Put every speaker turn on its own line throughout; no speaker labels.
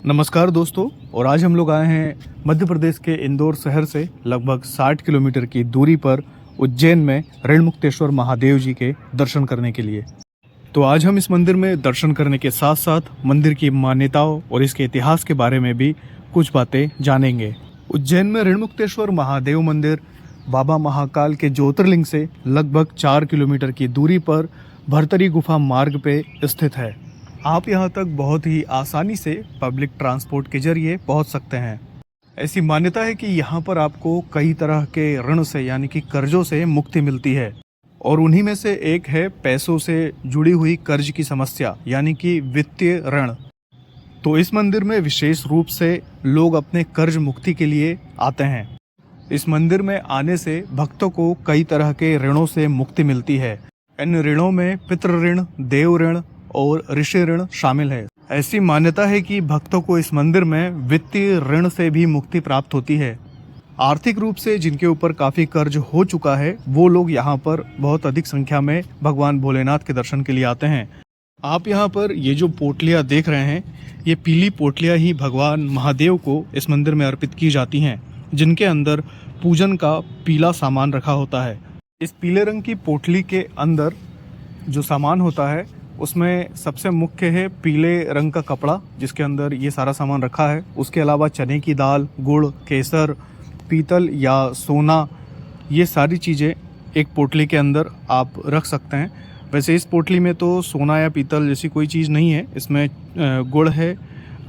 नमस्कार दोस्तों। और आज हम लोग आए हैं मध्य प्रदेश के इंदौर शहर से लगभग 60 किलोमीटर की दूरी पर उज्जैन में ऋणमुक्तेश्वर महादेव जी के दर्शन करने के लिए। तो आज हम इस मंदिर में दर्शन करने के साथ साथ मंदिर की मान्यताओं और इसके इतिहास के बारे में भी कुछ बातें जानेंगे। उज्जैन में ऋणमुक्तेश्वर महादेव मंदिर बाबा महाकाल के ज्योतिर्लिंग से लगभग 4 किलोमीटर की दूरी पर भरतरी गुफा मार्ग पे स्थित है। आप यहाँ तक बहुत ही आसानी से पब्लिक ट्रांसपोर्ट के जरिए पहुँच सकते हैं। ऐसी मान्यता है कि यहाँ पर आपको कई तरह के ऋण से यानी कि कर्जों से मुक्ति मिलती है और उन्हीं में से एक है पैसों से जुड़ी हुई कर्ज की समस्या यानी कि वित्तीय ऋण। तो इस मंदिर में विशेष रूप से लोग अपने कर्ज मुक्ति के लिए आते हैं। इस मंदिर में आने से भक्तों को कई तरह के ऋणों से मुक्ति मिलती है। इन ऋणों में पितृ ऋण, देव ऋण और ऋषि ऋण शामिल है। ऐसी मान्यता है कि भक्तों को इस मंदिर में वित्तीय ऋण से भी मुक्ति प्राप्त होती है। आर्थिक रूप से जिनके ऊपर काफ़ी कर्ज हो चुका है वो लोग यहाँ पर बहुत अधिक संख्या में भगवान भोलेनाथ के दर्शन के लिए आते हैं। आप यहाँ पर ये जो पोटलियाँ देख रहे हैं, ये पीली पोटलियाँ ही भगवान महादेव को इस मंदिर में अर्पित की जाती हैं, जिनके अंदर पूजन का पीला सामान रखा होता है। इस पीले रंग की पोटली के अंदर जो सामान होता है उसमें सबसे मुख्य है पीले रंग का कपड़ा, जिसके अंदर ये सारा सामान रखा है। उसके अलावा चने की दाल, गुड़, केसर, पीतल या सोना, ये सारी चीज़ें एक पोटली के अंदर आप रख सकते हैं। वैसे इस पोटली में तो सोना या पीतल जैसी कोई चीज़ नहीं है। इसमें गुड़ है,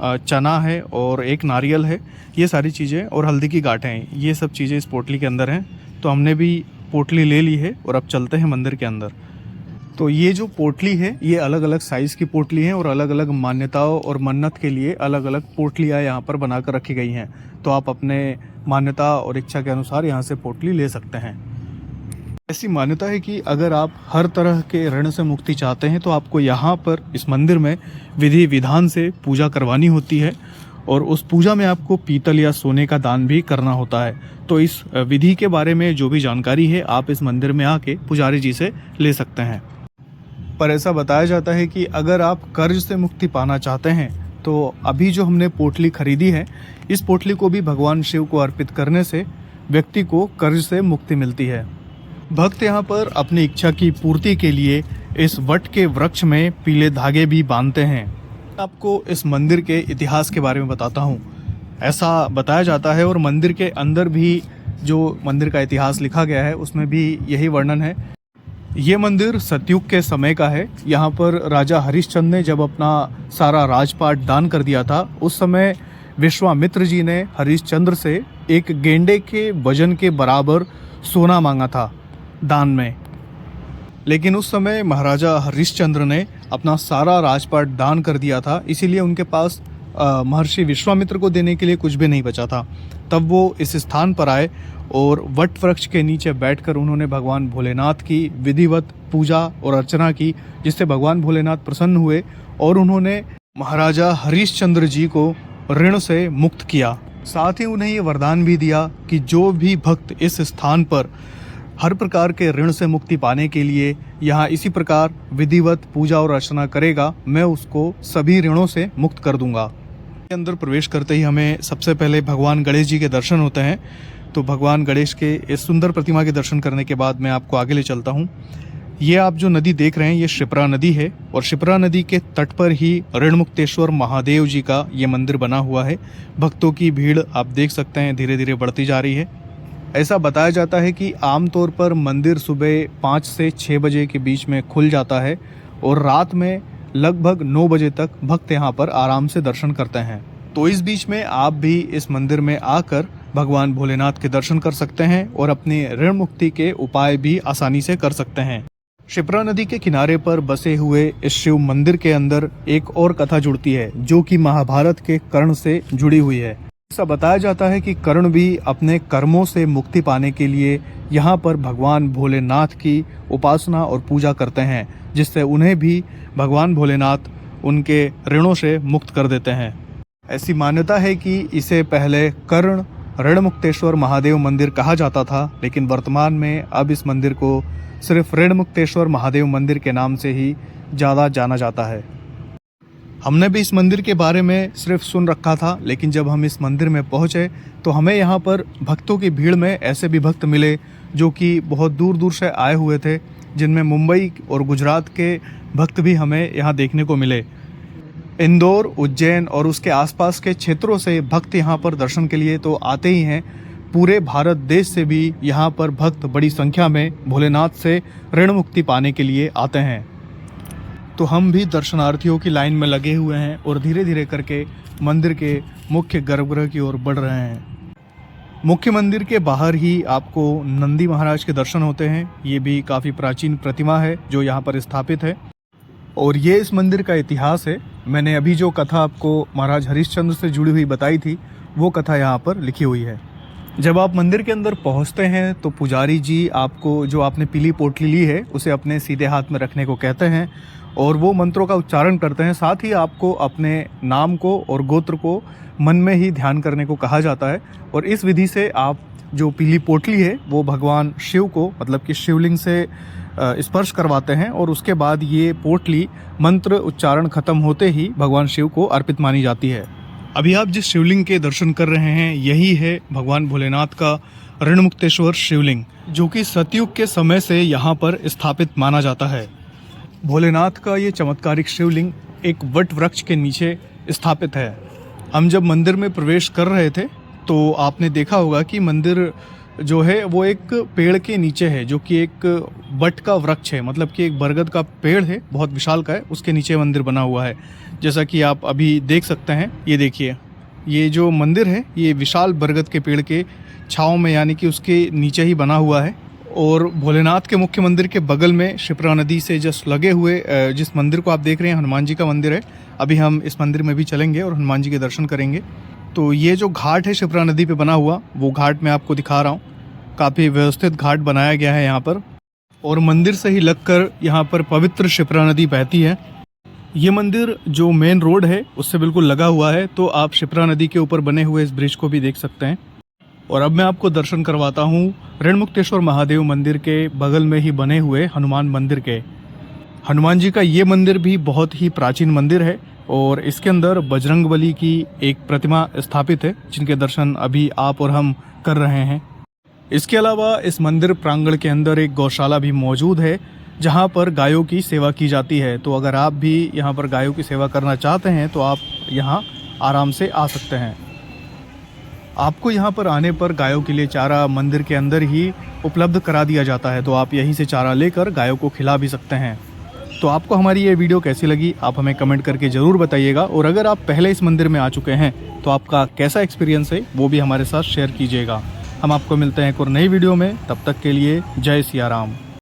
चना है और एक नारियल है, ये सारी चीज़ें, और हल्दी की गांठें हैं। ये सब चीज़ें इस पोटली के अंदर हैं। तो हमने भी पोटली ले ली है और अब चलते हैं मंदिर के अंदर। तो ये जो पोटली है ये अलग अलग साइज़ की पोटली है और अलग अलग मान्यताओं और मन्नत के लिए अलग अलग पोटलियाँ यहाँ पर बनाकर रखी गई हैं। तो आप अपने मान्यता और इच्छा के अनुसार यहाँ से पोटली ले सकते हैं। ऐसी मान्यता है कि अगर आप हर तरह के ऋण से मुक्ति चाहते हैं तो आपको यहाँ पर इस मंदिर में विधि विधान से पूजा करवानी होती है और उस पूजा में आपको पीतल या सोने का दान भी करना होता है। तो इस विधि के बारे में जो भी जानकारी है आप इस मंदिर में आके पुजारी जी से ले सकते हैं। पर ऐसा बताया जाता है कि अगर आप कर्ज से मुक्ति पाना चाहते हैं तो अभी जो हमने पोटली खरीदी है, इस पोटली को भी भगवान शिव को अर्पित करने से व्यक्ति को कर्ज से मुक्ति मिलती है। भक्त यहाँ पर अपनी इच्छा की पूर्ति के लिए इस वट के वृक्ष में पीले धागे भी बांधते हैं। आपको इस मंदिर के इतिहास के बारे में बताता हूँ। ऐसा बताया जाता है और मंदिर के अंदर भी जो मंदिर का इतिहास लिखा गया है उसमें भी यही वर्णन है। ये मंदिर सतयुग के समय का है। यहाँ पर राजा हरिश्चंद्र ने जब अपना सारा राजपाट दान कर दिया था, उस समय विश्वामित्र जी ने हरिश्चंद्र से एक गेंडे के वजन के बराबर सोना मांगा था दान में। लेकिन उस समय महाराजा हरिश्चंद्र ने अपना सारा राजपाट दान कर दिया था, इसीलिए उनके पास महर्षि विश्वामित्र को देने के लिए कुछ भी नहीं बचा था। तब वो इस स्थान पर आए और वट वृक्ष के नीचे बैठकर उन्होंने भगवान भोलेनाथ की विधिवत पूजा और अर्चना की, जिससे भगवान भोलेनाथ प्रसन्न हुए और उन्होंने महाराजा हरिश्चंद्र जी को ऋण से मुक्त किया। साथ ही उन्हें ये वरदान भी दिया कि जो भी भक्त इस स्थान पर हर प्रकार के ऋण से मुक्ति पाने के लिए यहाँ इसी प्रकार विधिवत पूजा और अर्चना करेगा, मैं उसको सभी ऋणों से मुक्त कर दूंगा। अंदर प्रवेश करते ही हमें सबसे पहले भगवान गणेश जी के दर्शन होते हैं। तो भगवान गणेश के इस सुंदर प्रतिमा के दर्शन करने के बाद मैं आपको आगे ले चलता हूँ। ये आप जो नदी देख रहे हैं ये क्षिप्रा नदी है और क्षिप्रा नदी के तट पर ही ऋणमुक्तेश्वर महादेव जी का ये मंदिर बना हुआ है। भक्तों की भीड़ आप देख सकते हैं धीरे धीरे बढ़ती जा रही है। ऐसा बताया जाता है कि आमतौर पर मंदिर सुबह 5 से 6 बजे के बीच में खुल जाता है और रात में लगभग 9 बजे तक भक्त यहाँ पर आराम से दर्शन करते हैं। तो इस बीच में आप भी इस मंदिर में आकर भगवान भोलेनाथ के दर्शन कर सकते हैं और अपनी ऋण मुक्ति के उपाय भी आसानी से कर सकते हैं। क्षिप्रा नदी के किनारे पर बसे हुए इस शिव मंदिर के अंदर एक और कथा जुड़ती है जो कि महाभारत के कर्ण से जुड़ी हुई है। ऐसा बताया जाता है कि कर्ण भी अपने कर्मों से मुक्ति पाने के लिए यहाँ पर भगवान भोलेनाथ की उपासना और पूजा करते हैं, जिससे उन्हें भी भगवान भोलेनाथ उनके ऋणों से मुक्त कर देते हैं। ऐसी मान्यता है कि इसे पहले कर्ण ऋणमुक्तेश्वर महादेव मंदिर कहा जाता था, लेकिन वर्तमान में अब इस मंदिर को सिर्फ ऋणमुक्तेश्वर महादेव मंदिर के नाम से ही ज़्यादा जाना जाता है। हमने भी इस मंदिर के बारे में सिर्फ सुन रखा था, लेकिन जब हम इस मंदिर में पहुंचे तो हमें यहाँ पर भक्तों की भीड़ में ऐसे भी भक्त मिले जो कि बहुत दूर दूर से आए हुए थे, जिनमें मुंबई और गुजरात के भक्त भी हमें यहाँ देखने को मिले। इंदौर, उज्जैन और उसके आसपास के क्षेत्रों से भक्त यहाँ पर दर्शन के लिए तो आते ही हैं। पूरे भारत देश से भी यहाँ पर भक्त बड़ी संख्या में भोलेनाथ से ऋण मुक्ति पाने के लिए आते हैं। तो हम भी दर्शनार्थियों की लाइन में लगे हुए हैं और धीरे धीरे करके मंदिर के मुख्य गर्भगृह की ओर बढ़ रहे हैं। मुख्य मंदिर के बाहर ही आपको नंदी महाराज के दर्शन होते हैं। ये भी काफ़ी प्राचीन प्रतिमा है जो यहाँ पर स्थापित है और ये इस मंदिर का इतिहास है। मैंने अभी जो कथा आपको महाराज हरिश्चंद्र से जुड़ी हुई बताई थी, वो कथा यहाँ पर लिखी हुई है। जब आप मंदिर के अंदर पहुँचते हैं तो पुजारी जी आपको जो आपने पीली पोटली ली है उसे अपने सीधे हाथ में रखने को कहते हैं और वो मंत्रों का उच्चारण करते हैं। साथ ही आपको अपने नाम को और गोत्र को मन में ही ध्यान करने को कहा जाता है और इस विधि से आप जो पीली पोटली है वो भगवान शिव को, मतलब कि शिवलिंग से स्पर्श करवाते हैं और उसके बाद ये पोटली मंत्र उच्चारण खत्म होते ही भगवान शिव को अर्पित मानी जाती है। अभी आप जिस शिवलिंग के दर्शन कर रहे हैं यही है भगवान भोलेनाथ का ऋणमुक्तेश्वर शिवलिंग, जो कि सतयुग के समय से यहाँ पर स्थापित माना जाता है। भोलेनाथ का ये चमत्कारिक शिवलिंग एक वट वृक्ष के नीचे स्थापित है। हम जब मंदिर में प्रवेश कर रहे थे तो आपने देखा होगा कि मंदिर जो है वो एक पेड़ के नीचे है, जो कि एक वट का वृक्ष है, मतलब कि एक बरगद का पेड़ है, बहुत विशाल का है, उसके नीचे मंदिर बना हुआ है। जैसा कि आप अभी देख सकते हैं, ये देखिए, ये जो मंदिर है ये विशाल बरगद के पेड़ के छाँव में, यानी कि उसके नीचे ही बना हुआ है। और भोलेनाथ के मुख्य मंदिर के बगल में शिप्रा नदी से जस्ट लगे हुए जिस मंदिर को आप देख रहे हैं, हनुमान जी का मंदिर है। अभी हम इस मंदिर में भी चलेंगे और हनुमान जी के दर्शन करेंगे। तो ये जो घाट है शिप्रा नदी पे बना हुआ, वो घाट मैं आपको दिखा रहा हूँ। काफ़ी व्यवस्थित घाट बनाया गया है यहाँ पर और मंदिर से ही लगकर यहाँ पर पवित्र शिप्रा नदी बहती है। ये मंदिर जो मेन रोड है उससे बिल्कुल लगा हुआ है, तो आप शिप्रा नदी के ऊपर बने हुए इस ब्रिज को भी देख सकते हैं। और अब मैं आपको दर्शन करवाता हूँ ऋणमुक्तेश्वर महादेव मंदिर के बगल में ही बने हुए हनुमान मंदिर के। हनुमान जी का ये मंदिर भी बहुत ही प्राचीन मंदिर है और इसके अंदर बजरंगबली की एक प्रतिमा स्थापित है, जिनके दर्शन अभी आप और हम कर रहे हैं। इसके अलावा इस मंदिर प्रांगण के अंदर एक गौशाला भी मौजूद है, जहाँ पर गायों की सेवा की जाती है। तो अगर आप भी यहाँ पर गायों की सेवा करना चाहते हैं तो आप यहाँ आराम से आ सकते हैं। आपको यहाँ पर आने पर गायों के लिए चारा मंदिर के अंदर ही उपलब्ध करा दिया जाता है, तो आप यहीं से चारा लेकर गायों को खिला भी सकते हैं। तो आपको हमारी ये वीडियो कैसी लगी आप हमें कमेंट करके ज़रूर बताइएगा और अगर आप पहले इस मंदिर में आ चुके हैं तो आपका कैसा एक्सपीरियंस है वो भी हमारे साथ शेयर कीजिएगा। हम आपको मिलते हैं एक और नई वीडियो में, तब तक के लिए जय सिया राम।